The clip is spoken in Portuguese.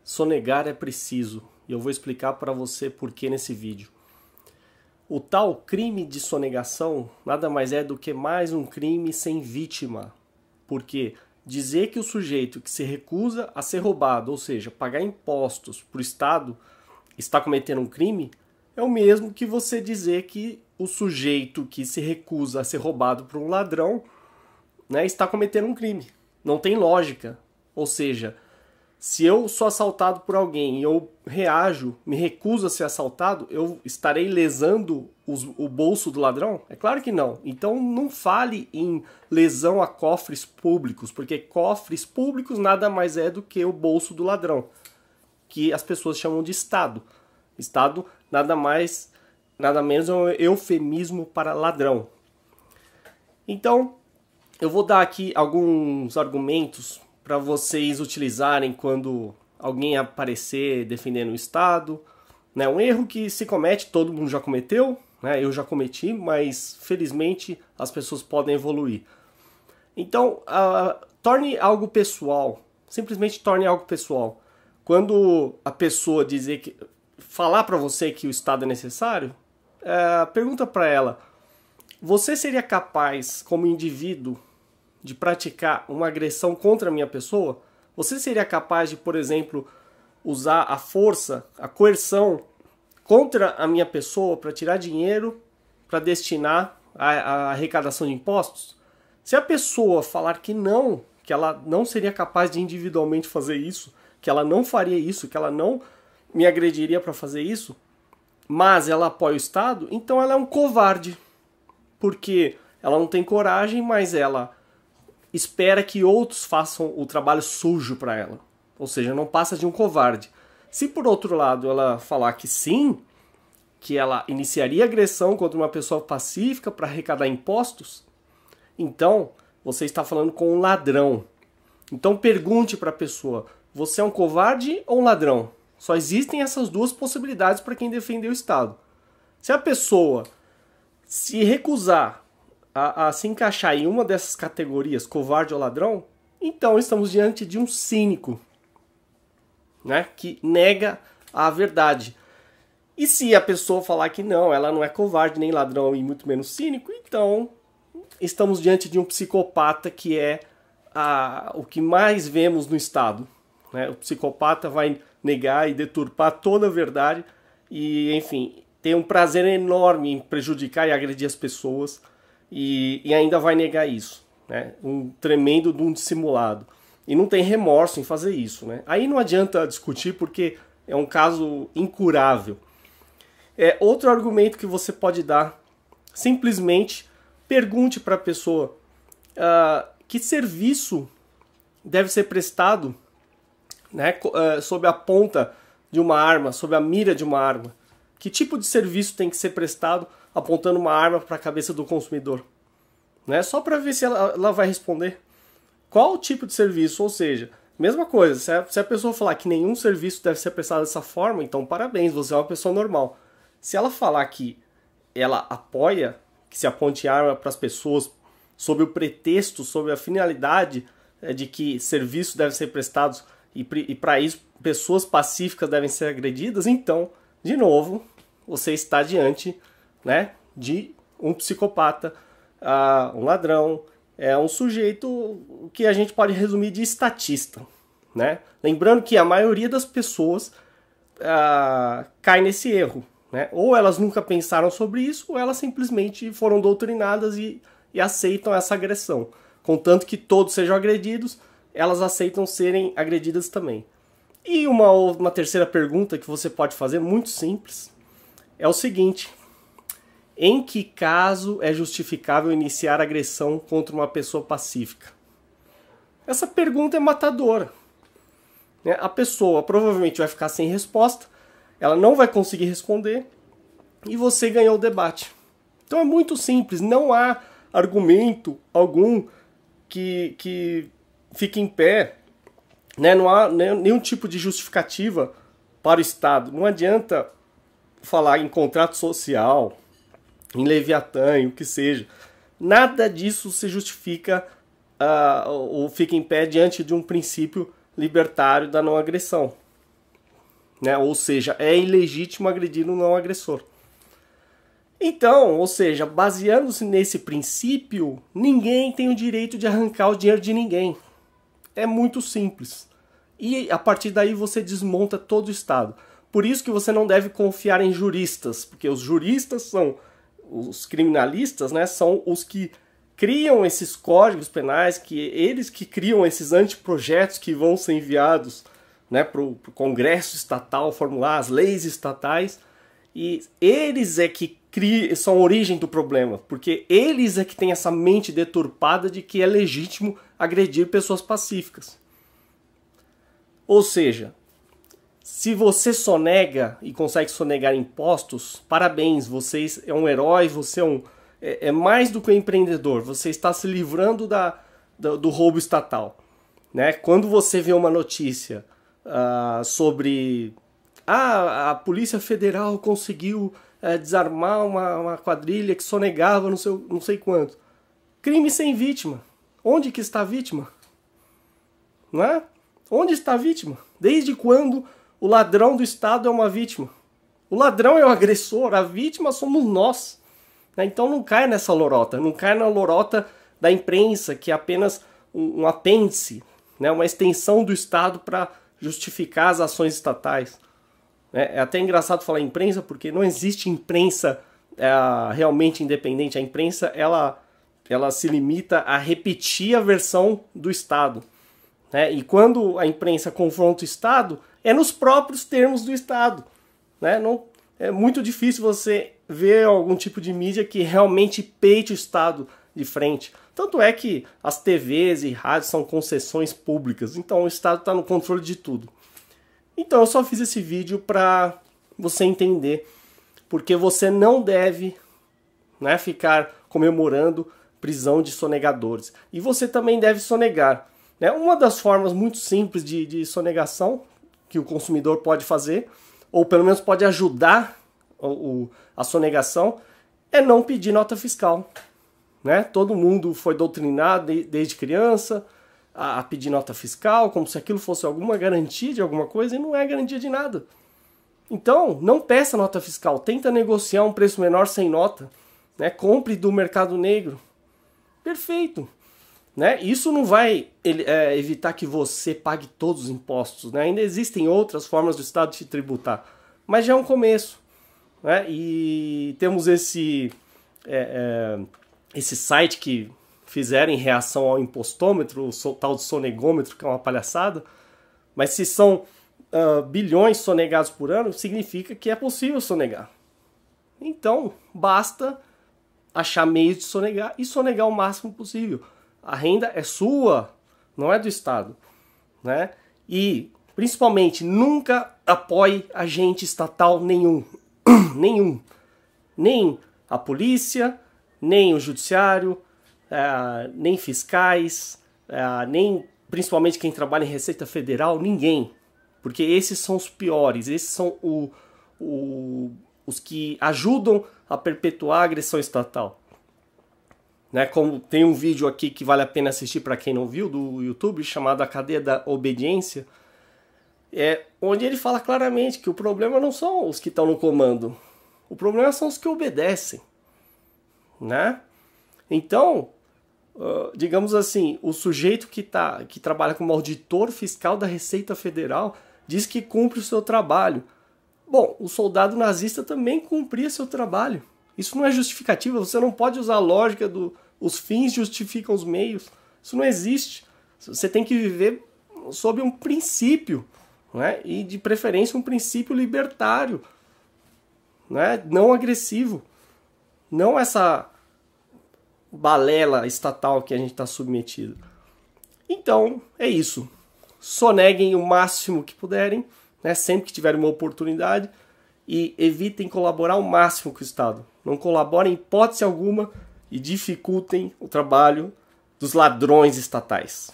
Sonegar é preciso, e eu vou explicar para você por que nesse vídeo. O tal crime de sonegação nada mais é do que mais um crime sem vítima, porque dizer que o sujeito que se recusa a ser roubado, ou seja, pagar impostos para o Estado, está cometendo um crime, é o mesmo que você dizer que o sujeito que se recusa a ser roubado por um ladrão, né, está cometendo um crime. Não tem lógica. Ou seja, se eu sou assaltado por alguém e eu reajo, me recuso a ser assaltado, eu estarei lesando o bolso do ladrão? É claro que não. Então não fale em lesão a cofres públicos, porque cofres públicos nada mais é do que o bolso do ladrão, que as pessoas chamam de Estado. Estado nada mais, nada menos é um eufemismo para ladrão. Então, eu vou dar aqui alguns argumentos para vocês utilizarem quando alguém aparecer defendendo o Estado. Né? Um erro que se comete, todo mundo já cometeu, né? Eu já cometi, mas felizmente as pessoas podem evoluir. Então, torne algo pessoal, simplesmente torne algo pessoal. Quando a pessoa falar para você que o Estado é necessário, pergunta para ela: você seria capaz, como indivíduo, de praticar uma agressão contra a minha pessoa? Você seria capaz de, por exemplo, usar a força, a coerção contra a minha pessoa para tirar dinheiro para destinar à arrecadação de impostos? Se a pessoa falar que ela não seria capaz de individualmente fazer isso, que ela não faria isso, que ela não me agrediria para fazer isso, mas ela apoia o Estado, então ela é um covarde, porque ela não tem coragem, mas ela espera que outros façam o trabalho sujo para ela. Ou seja, não passa de um covarde. Se por outro lado ela falar que sim, que ela iniciaria agressão contra uma pessoa pacífica para arrecadar impostos, então você está falando com um ladrão. Então pergunte para a pessoa: você é um covarde ou um ladrão? Só existem essas duas possibilidades para quem defender o Estado. Se a pessoa se recusar a se encaixar em uma dessas categorias, covarde ou ladrão, então estamos diante de um cínico, né, que nega a verdade. E se a pessoa falar que não, ela não é covarde nem ladrão e muito menos cínico, então estamos diante de um psicopata, que é o que mais vemos no Estado. Né? O psicopata vai negar e deturpar toda a verdade e, enfim, tem um prazer enorme em prejudicar e agredir as pessoas. E ainda vai negar isso, né? Um tremendo de um dissimulado. E não tem remorso em fazer isso, né? Aí não adianta discutir, porque é um caso incurável. Outro argumento que você pode dar: simplesmente pergunte para a pessoa que serviço deve ser prestado, né, sob a ponta de uma arma, sob a mira de uma arma. Que tipo de serviço tem que ser prestado apontando uma arma para a cabeça do consumidor? Né? Só para ver se ela vai responder. Qual o tipo de serviço? Ou seja, mesma coisa, se a pessoa falar que nenhum serviço deve ser prestado dessa forma, então parabéns, você é uma pessoa normal. Se ela falar que ela apoia que se aponte arma para as pessoas sob o pretexto, sob a finalidade de que serviços devem ser prestados e para isso pessoas pacíficas devem ser agredidas, então, de novo, você está diante, né, de um psicopata, um ladrão, um sujeito que a gente pode resumir de estatista. Né? Lembrando que a maioria das pessoas cai nesse erro. Né? Ou elas nunca pensaram sobre isso, ou elas simplesmente foram doutrinadas e aceitam essa agressão. Contanto que todos sejam agredidos, elas aceitam serem agredidas também. E uma terceira pergunta que você pode fazer, muito simples, é o seguinte: em que caso é justificável iniciar agressão contra uma pessoa pacífica? Essa pergunta é matadora. Né? A pessoa provavelmente vai ficar sem resposta, ela não vai conseguir responder e você ganhou o debate. Então é muito simples, não há argumento algum que fique em pé, né? Não há nenhum tipo de justificativa para o Estado. Não adianta falar em contrato social, em Leviatã, o que seja. Nada disso se justifica ou fica em pé diante de um princípio libertário da não agressão. né? Ou seja, é ilegítimo agredir um não agressor. Então, ou seja, baseando-se nesse princípio, ninguém tem o direito de arrancar o dinheiro de ninguém. É muito simples. E a partir daí você desmonta todo o Estado. Por isso que você não deve confiar em juristas, porque os juristas são os criminalistas, né? São os que criam esses códigos penais, que eles que criam esses anteprojetos que vão ser enviados, né, para o Congresso Estatal formular as leis estatais, e eles é que são a origem do problema, porque eles é que têm essa mente deturpada de que é legítimo agredir pessoas pacíficas. Ou seja, se você sonega e consegue sonegar impostos, parabéns, você é um herói, você é mais do que um empreendedor, você está se livrando do roubo estatal. Né? Quando você vê uma notícia sobre a Polícia Federal conseguiu desarmar uma quadrilha que sonegava não sei quanto. Crime sem vítima. Onde que está a vítima? Não é? Onde está a vítima? Desde quando o ladrão do Estado é uma vítima? O ladrão é o agressor, a vítima somos nós. Então não cai nessa lorota, não cai na lorota da imprensa, que é apenas um apêndice, né? Uma extensão do Estado para justificar as ações estatais. É até engraçado falar imprensa, porque não existe imprensa realmente independente. A imprensa ela se limita a repetir a versão do Estado. Né? E quando a imprensa confronta o Estado, é nos próprios termos do Estado. Né? Não, é muito difícil você ver algum tipo de mídia que realmente peite o Estado de frente. Tanto é que as TVs e rádios são concessões públicas, então o Estado está no controle de tudo. Então eu só fiz esse vídeo para você entender, porque você não deve, né, ficar comemorando prisão de sonegadores. E você também deve sonegar. Né? Uma das formas muito simples de sonegação que o consumidor pode fazer, ou pelo menos pode ajudar a sonegação, é não pedir nota fiscal. Né? Todo mundo foi doutrinado desde criança a pedir nota fiscal, como se aquilo fosse alguma garantia de alguma coisa, e não é garantia de nada. Então, não peça nota fiscal, tenta negociar um preço menor sem nota, né? Compre do mercado negro. Perfeito. Né? Isso não vai evitar que você pague todos os impostos. Né? Ainda existem outras formas do Estado de te tributar, mas já é um começo. Né? E temos esse site que fizeram em reação ao impostômetro, o tal de sonegômetro, que é uma palhaçada, mas se são bilhões sonegados por ano, significa que é possível sonegar. Então, basta achar meios de sonegar e sonegar o máximo possível. A renda é sua, não é do Estado. Né? E, principalmente, nunca apoie agente estatal nenhum. Nenhum. Nem a polícia, nem o judiciário, nem fiscais, nem principalmente quem trabalha em Receita Federal, ninguém. Porque esses são os piores, esses são os que ajudam a perpetuar a agressão estatal. Né? Como tem um vídeo aqui que vale a pena assistir para quem não viu, do YouTube, chamado A Cadeia da Obediência, onde ele fala claramente que o problema não são os que estão no comando, o problema são os que obedecem. Né? Então, digamos assim, o sujeito que trabalha como auditor fiscal da Receita Federal diz que cumpre o seu trabalho. Bom, o soldado nazista também cumpria seu trabalho. Isso não é justificativa, você não pode usar a lógica os fins justificam os meios. Isso não existe. Você tem que viver sob um princípio, né? E de preferência um princípio libertário, né? Não agressivo. Não essa balela estatal que a gente está submetido. Então, é isso. Soneguem o máximo que puderem, né? Sempre que tiverem uma oportunidade, e evitem colaborar ao máximo com o Estado. Não colaborem em hipótese alguma e dificultem o trabalho dos ladrões estatais.